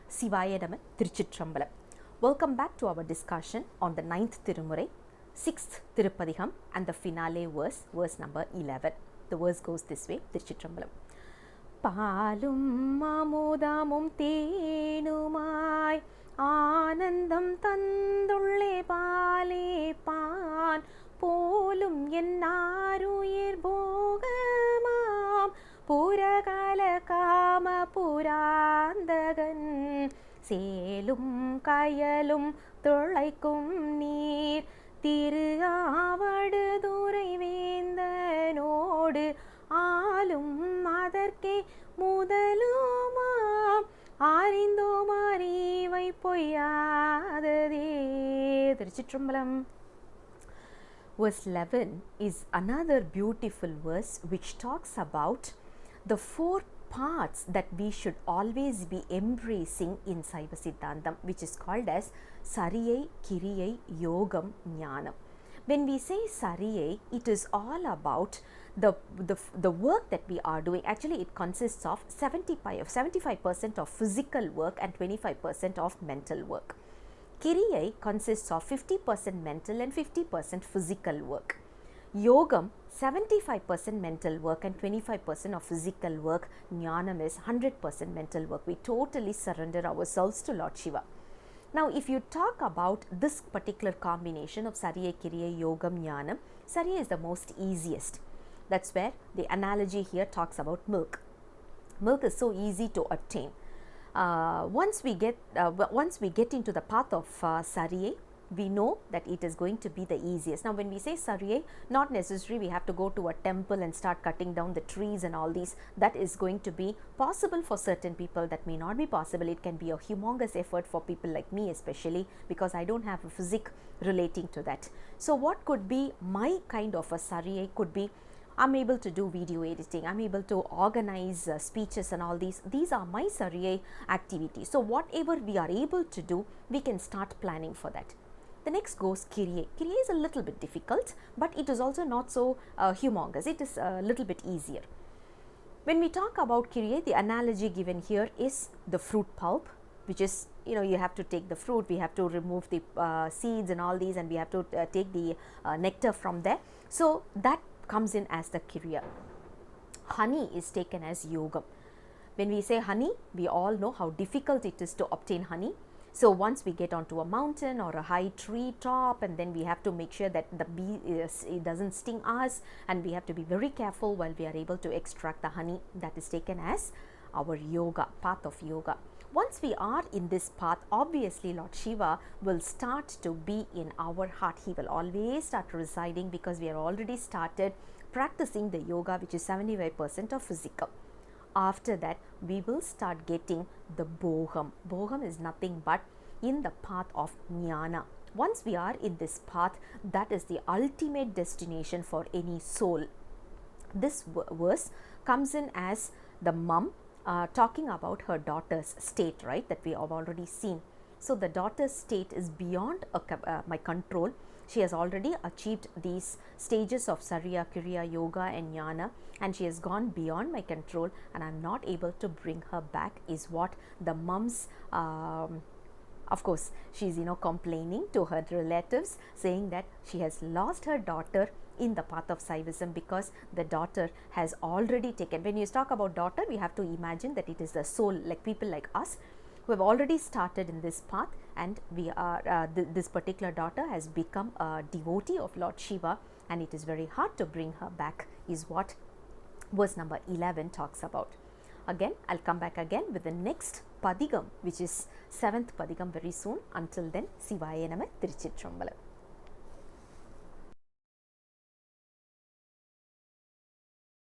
Sivaya Nama Tiruchitrambalam. Welcome back to our discussion on the 9th Thirumurai, 6th Thirupathigam and the finale verse, verse number 11. The verse goes this way, Tiruchitrambalam. Paalum amuthamum teenumai ஆனந்தம் தந்துள்ளே பாலே பான் போலும் என்னாருயிர் போகமாம் புறகால காம புராந்தகன் சேலும் கயலும் துளைக்கும் நீர் திருவாவடுதுறை வேந்தனோடு ஆளும் அதற்கே முதலுமாம் ஆரிந்தோம் அறிவை பொய்யாததே. திருச்சிற்றம்பலம். Verse 11 is another beautiful verse which talks about the four paths that we should always be embracing in Saiva Siddhantam, which is called as Sariyai, Kiriyai, Yogam, Jnanam. When we say Sariyai, it is all about the work that we are doing. Actually, it consists of 75% of physical work and 25% of mental work. Kiriyai consists of 50% mental and 50% physical work. Yogam, 75% mental work and 25% of physical work. Jnanam is 100% mental work. We totally surrender ourselves to Lord Shiva. Now, if you talk about this particular combination of Sariyai, Kiriyai, Yogam, Jnanam, Sariyai is the most easiest. That's where the analogy here talks about milk. Milk is so easy to obtain. Once we get into the path of Sariyai, we know that it is going to be the easiest. Now, when we say Sariyai, not necessarily we have to go to a temple and start cutting down the trees and all these. That is going to be possible for certain people. That may not be possible. It can be a humongous effort for people like me, especially because I don't have a physique relating to that. So, what could be my kind of a Sariyai? Could be I'm able to do video editing, I'm able to organize speeches and all these. These are my Sariyai activities. So, whatever we are able to do, we can start planning for that. The next goes Kiriyai. Kiriyai is a little bit difficult, but it is also not so humongous. It is a little bit easier. When we talk about Kiriyai, the analogy given here is the fruit pulp, which is, you have to take the fruit, we have to remove the seeds and all these, and we have to take the nectar from there. So, that comes in as the Kiriya. Honey is taken as Yogam. When we say honey, we all know how difficult it is to obtain honey. So, once we get onto a mountain or a high tree top, and then we have to make sure that the bee it doesn't sting us, and we have to be very careful while we are able to extract the honey. That is taken as our yoga, path of yoga. Once we are in this path, obviously Lord Shiva will start to be in our heart. He will always start residing because we are already started practicing the yoga, which is 75% of physical. After that, we will start getting the Boham. Boham is nothing but in the path of Jnana. Once we are in this path, that is the ultimate destination for any soul. This verse comes in as the mom talking about her daughter's state, right, that we have already seen. So, the daughter's state is beyond my control. She has already achieved these stages of Sariyai, Kiriya, Yoga and Jnana, and she has gone beyond my control, and I am not able to bring her back, is what the mom's of course, she is complaining to her relatives, saying that she has lost her daughter in the path of Saivism because the daughter has already taken. When you talk about daughter, we have to imagine that it is the soul, like people like us who have already started in this path, and we are this particular daughter has become a devotee of Lord Shiva, and it is very hard to bring her back, is what verse number 11 talks about. Again, I'll come back again with the next Padigam, which is 7th Padigam very soon. Until then, Sivaya Nama Tiruchitrambalam.